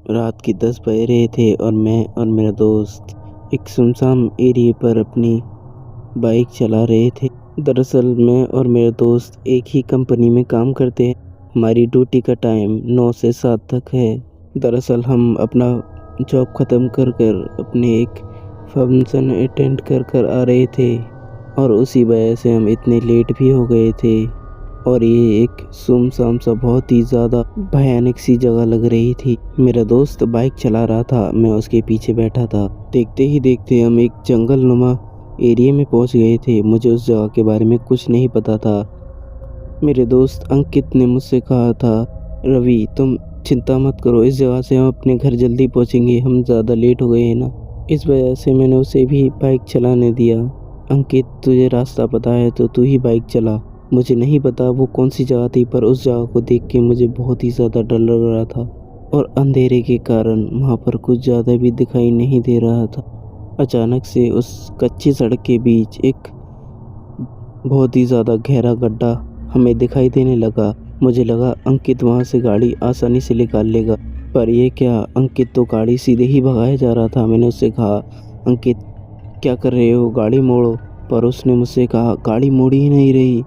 रात के 10 बज रहे थे और मैं और मेरा दोस्त एक सुनसान एरिया पर अपनी बाइक चला रहे थे। दरअसल मैं और मेरा दोस्त एक ही कंपनी में काम करते हैं। हमारी ड्यूटी का टाइम 9 से 7 तक है। दरअसल हम अपना जॉब ख़त्म कर कर अपने एक फंक्शन अटेंड कर कर आ रहे थे और उसी वजह से हम इतने लेट भी हो गए थे। और ये एक सुनसान सा बहुत ही ज़्यादा भयानक सी जगह लग रही थी। मेरा दोस्त बाइक चला रहा था, मैं उसके पीछे बैठा था। देखते ही देखते हम एक जंगल नुमा एरिया में पहुंच गए थे। मुझे उस जगह के बारे में कुछ नहीं पता था। मेरे दोस्त अंकित ने मुझसे कहा था, रवि तुम चिंता मत करो, इस जगह से हम अपने घर जल्दी पहुंचेंगे, हम ज़्यादा लेट हो गए हैं ना। इस वजह से मैंने उसे भी बाइक चलाने दिया। अंकित तुझे रास्ता पता है तो तू ही बाइक चला। मुझे नहीं पता वो कौन सी जगह थी, पर उस जगह को देख के मुझे बहुत ही ज़्यादा डर लग रहा था और अंधेरे के कारण वहाँ पर कुछ ज़्यादा भी दिखाई नहीं दे रहा था। अचानक से उस कच्ची सड़क के बीच एक बहुत ही ज़्यादा गहरा गड्ढा हमें दिखाई देने लगा। मुझे लगा अंकित वहाँ से गाड़ी आसानी से निकाल लेगा, पर यह क्या, अंकित तो गाड़ी सीधे ही भगाया जा रहा था। मैंने उससे कहा, अंकित क्या कर रहे हो, गाड़ी मोड़ो। पर उसने मुझसे कहा, गाड़ी मोड़ी ही नहीं रही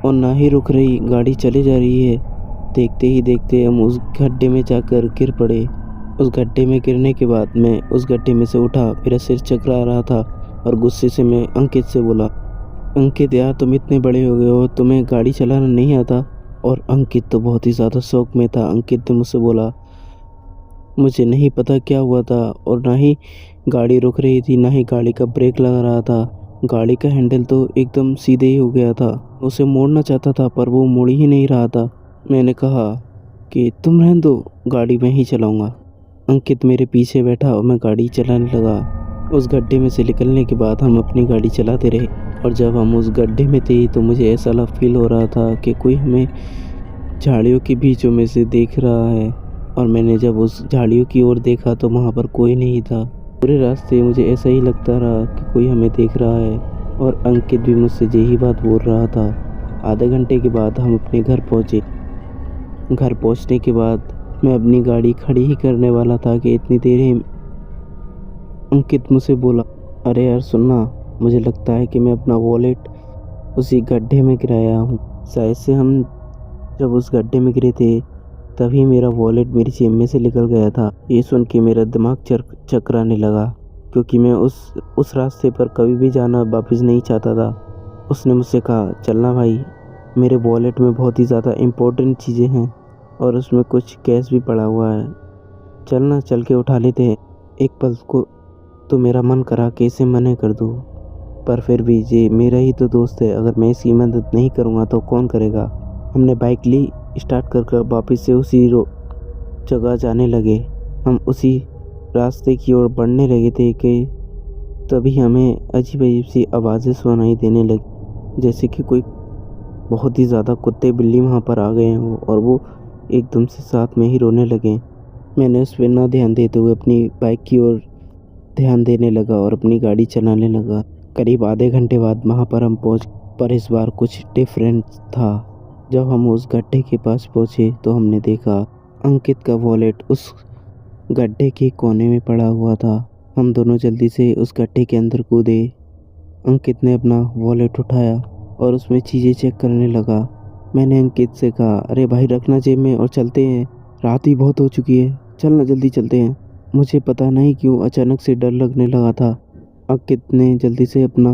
और ना ही रुक रही, गाड़ी चले जा रही है। देखते ही देखते हम उस गड्ढे में जाकर गिर पड़े। उस गड्ढे में गिरने के बाद मैं उस गड्ढे में से उठा, मेरा सिर चकरा रहा था और गुस्से से मैं अंकित से बोला, अंकित यार तुम इतने बड़े हो गए हो, तुम्हें गाड़ी चलाना नहीं आता। और अंकित तो बहुत ही ज़्यादा शौक में था। अंकित ने मुझसे बोला, मुझे नहीं पता क्या हुआ था और ना ही गाड़ी रुक रही थी, ना ही गाड़ी का ब्रेक लग रहा था। गाड़ी का हैंडल तो एकदम सीधे ही हो गया था। उसे मोड़ना चाहता था पर वो मोड़ ही नहीं रहा था। मैंने कहा कि तुम रहने दो, गाड़ी मैं ही चलाऊंगा। अंकित मेरे पीछे बैठा और मैं गाड़ी चलाने लगा। उस गड्ढे में से निकलने के बाद हम अपनी गाड़ी चलाते रहे और जब हम उस गड्ढे में थे तो मुझे ऐसा फील हो रहा था कि कोई हमें झाड़ियों के बीचों में से देख रहा है। और मैंने जब उस झाड़ियों की ओर देखा तो वहाँ पर कोई नहीं था। पूरे रास्ते मुझे ऐसा ही लगता रहा कि कोई हमें देख रहा है और अंकित भी मुझसे यही बात बोल रहा था। आधे घंटे के बाद हम अपने घर पहुँचे। घर पहुँचने के बाद मैं अपनी गाड़ी खड़ी ही करने वाला था कि इतनी देर ही अंकित मुझसे बोला, अरे यार सुनना, मुझे लगता है कि मैं अपना वॉलेट उसी गड्ढे में गिराया हूँ। शायद से हम जब उस गड्ढे में गिरे थे तभी मेरा वॉलेट मेरी जेब में से निकल गया था। ये सुन के मेरा दिमाग चकराने लगा क्योंकि मैं उस रास्ते पर कभी भी जाना वापस नहीं चाहता था। उसने मुझसे कहा, चलना भाई, मेरे वॉलेट में बहुत ही ज़्यादा इम्पोर्टेंट चीज़ें हैं और उसमें कुछ कैश भी पड़ा हुआ है, चलना, चल के उठा लेते हैं। एक पल को तो मेरा मन करा कि इसे मना कर दूँ, पर फिर भी ये मेरा ही तो दोस्त है, अगर मैं इसकी मदद नहीं करूँगा तो कौन करेगा। हमने बाइक ली, स्टार्ट कर वापस से उसी जगह जाने लगे। हम उसी रास्ते की ओर बढ़ने लगे थे कि तभी हमें अजीब अजीब सी आवाज़ें सुनाई देने लगी, जैसे कि कोई बहुत ही ज़्यादा कुत्ते बिल्ली वहाँ पर आ गए हों और वो एकदम से साथ में ही रोने लगे। मैंने उस पर ना ध्यान देते हुए अपनी बाइक की ओर ध्यान देने लगा और अपनी गाड़ी चलाने लगा। करीब आधे घंटे बाद वहाँ पर हम पहुँच, पर इस बार कुछ डिफरेंट था। जब हम उस गड्ढे के पास पहुँचे तो हमने देखा अंकित का वॉलेट उस गड्ढे के कोने में पड़ा हुआ था। हम दोनों जल्दी से उस गड्ढे के अंदर कूदे। अंकित ने अपना वॉलेट उठाया और उसमें चीज़ें चेक करने लगा। मैंने अंकित से कहा, अरे भाई रखना जेब में और चलते हैं, रात भी बहुत हो चुकी है, चलना जल्दी चलते हैं। मुझे पता नहीं क्यों अचानक से डर लगने लगा था। अंकित ने जल्दी से अपना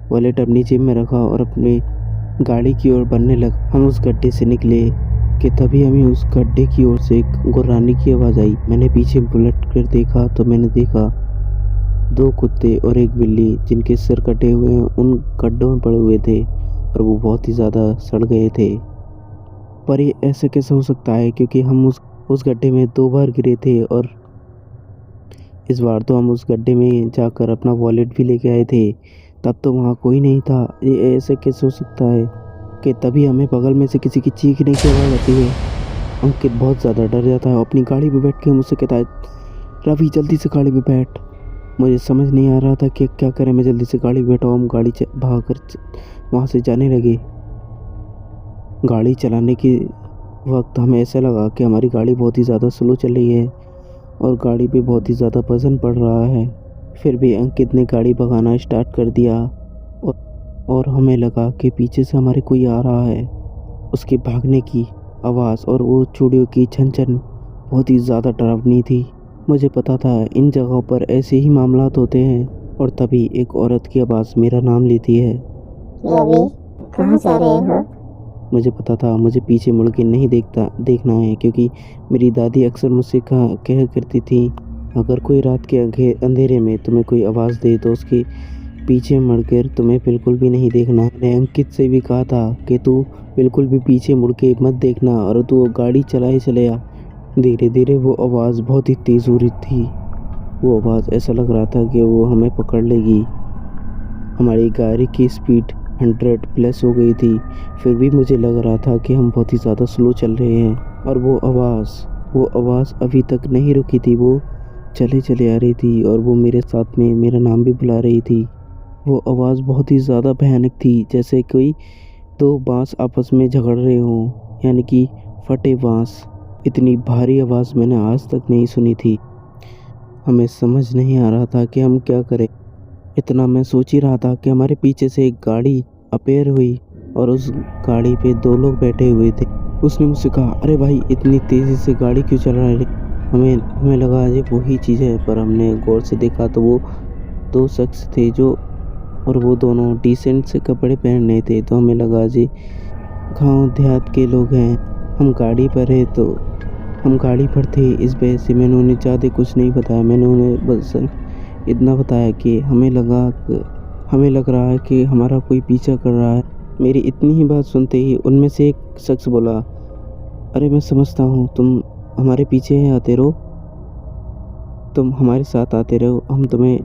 वॉलेट अपनी जेब में रखा और अपनी गाड़ी की ओर बढ़ने लगा। हम उस गड्ढे से निकले कि तभी हमें उस गड्ढे की ओर से एक गुर्राने की आवाज़ आई। मैंने पीछे पलट कर देखा तो मैंने देखा 2 कुत्ते और एक बिल्ली जिनके सिर कटे हुए उन गड्ढों में पड़े हुए थे और वो बहुत ही ज़्यादा सड़ गए थे। पर ये ऐसे कैसे हो सकता है, क्योंकि हम उस गड्ढे में 2 बार गिरे थे और इस बार तो हम उस गड्ढे में जाकर अपना वॉलेट भी लेके आए थे, तब तो वहाँ कोई नहीं था। ये ऐसे कैसे हो सकता है कि तभी हमें बगल में से किसी की चीखने की आवाज़ आती है। अंकित बहुत ज़्यादा डर जाता है, अपनी गाड़ी पे बैठ के मुझसे कहता है, रवि जल्दी से गाड़ी पे बैठ। मुझे समझ नहीं आ रहा था कि क्या करें। मैं जल्दी से गाड़ी पे बैठा, हम गाड़ी भागकर वहाँ से जाने लगे। गाड़ी चलाने के वक्त हमें ऐसा लगा कि हमारी गाड़ी बहुत ही ज़्यादा स्लो चल रही है और गाड़ी पे बहुत ही ज़्यादा वज़न पड़ रहा है। फिर भी अंकित ने गाड़ी भगाना स्टार्ट कर दिया और हमें लगा कि पीछे से हमारे कोई आ रहा है। उसके भागने की आवाज़ और वो चूड़ियों की छन-छन बहुत ही ज़्यादा डरावनी थी। मुझे पता था इन जगहों पर ऐसे ही मामलात होते हैं। और तभी एक औरत की आवाज़ मेरा नाम लेती है। रवि, कहाँ जा रहे हो? मुझे पता था मुझे पीछे मुड़ के नहीं देखना है, क्योंकि मेरी दादी अक्सर मुझसे कहा करती थी, अगर कोई रात के अंधेरे में तुम्हें कोई आवाज़ दे तो उसके पीछे मुड़कर तुम्हें बिल्कुल भी नहीं देखना। मैंने अंकित से भी कहा था कि तू बिल्कुल भी पीछे मुड़ के मत देखना और तू गाड़ी चलाए चले आ। धीरे धीरे वो आवाज़ बहुत ही तेज़ हो रही थी। वो आवाज़ ऐसा लग रहा था कि वो हमें पकड़ लेगी। हमारी गाड़ी की स्पीड 100 प्लस हो गई थी। फिर भी मुझे लग रहा था कि हम बहुत ही ज़्यादा स्लो चल रहे हैं। और वो आवाज़ अभी तक नहीं रुकी थी। वो चले चले आ रही थी और वो मेरे साथ में मेरा नाम भी बुला रही थी। वो आवाज़ बहुत ही ज़्यादा भयानक थी, जैसे कोई दो बाँस आपस में झगड़ रहे हों, यानी कि फटे बाँस। इतनी भारी आवाज़ मैंने आज तक नहीं सुनी थी। हमें समझ नहीं आ रहा था कि हम क्या करें। इतना मैं सोच ही रहा था कि हमारे पीछे से एक गाड़ी अपेयर हुई और उस गाड़ी पे 2 लोग बैठे हुए थे। उसने मुझसे कहा, अरे भाई इतनी तेज़ी से गाड़ी क्यों चला रहे? हमें लगा ये वही चीज़ है, पर हमने गौर से देखा तो वो 2 शख्स थे और वो दोनों डिसेंट से कपड़े पहने थे। तो हमें लगा जी गाँव देहात के लोग हैं। हम गाड़ी पर थे, इस वजह से मैंने उन्हें ज़्यादा कुछ नहीं बताया। मैंने उन्हें बस इतना बताया कि हमें लग रहा है कि हमारा कोई पीछा कर रहा है। मेरी इतनी ही बात सुनते ही उनमें से एक शख्स बोला, अरे मैं समझता हूँ तुम हमारे पीछे ही आते रहो, तुम हमारे साथ आते रहो, हम तुम्हें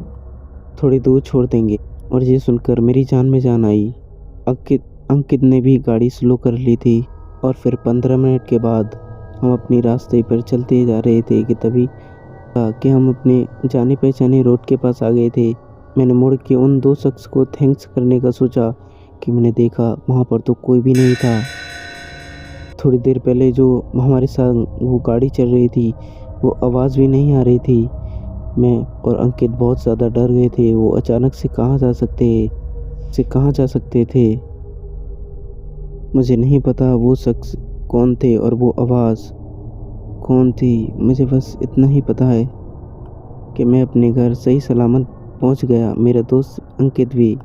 थोड़ी दूर छोड़ देंगे। और ये सुनकर मेरी जान में जान आई। अंकित ने भी गाड़ी स्लो कर ली थी और फिर 15 मिनट के बाद हम अपनी रास्ते पर चलते जा रहे थे कि हम अपने जाने पहचाने रोड के पास आ गए थे। मैंने मुड़ के उन 2 शख्स को थैंक्स करने का सोचा कि मैंने देखा वहाँ पर तो कोई भी नहीं था। थोड़ी देर पहले जो हमारे साथ वो गाड़ी चल रही थी, वो आवाज़ भी नहीं आ रही थी। मैं और अंकित बहुत ज़्यादा डर गए थे। वो अचानक से कहाँ जा सकते थे। मुझे नहीं पता वो शख्स कौन थे और वो आवाज़ कौन थी। मुझे बस इतना ही पता है कि मैं अपने घर सही सलामत पहुंच गया, मेरा दोस्त अंकित भी।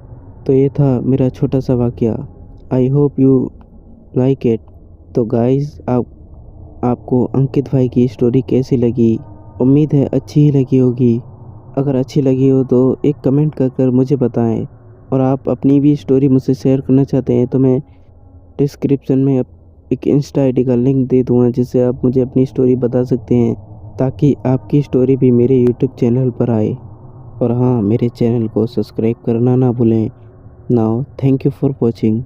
तो ये था मेरा छोटा सा वाक़या। I hope you like it. तो गाइस आपको अंकित भाई की स्टोरी कैसी लगी? उम्मीद है अच्छी ही लगी होगी। अगर अच्छी लगी हो तो एक कमेंट कर मुझे बताएं। और आप अपनी भी स्टोरी मुझसे शेयर करना चाहते हैं तो मैं डिस्क्रिप्शन में एक इंस्टा आईडी का लिंक दे दूँगा, जिससे आप मुझे अपनी स्टोरी बता सकते हैं, ताकि आपकी स्टोरी भी मेरे यूट्यूब चैनल पर आए। और हाँ, मेरे चैनल को सब्सक्राइब करना ना भूलें। Now thank you for watching.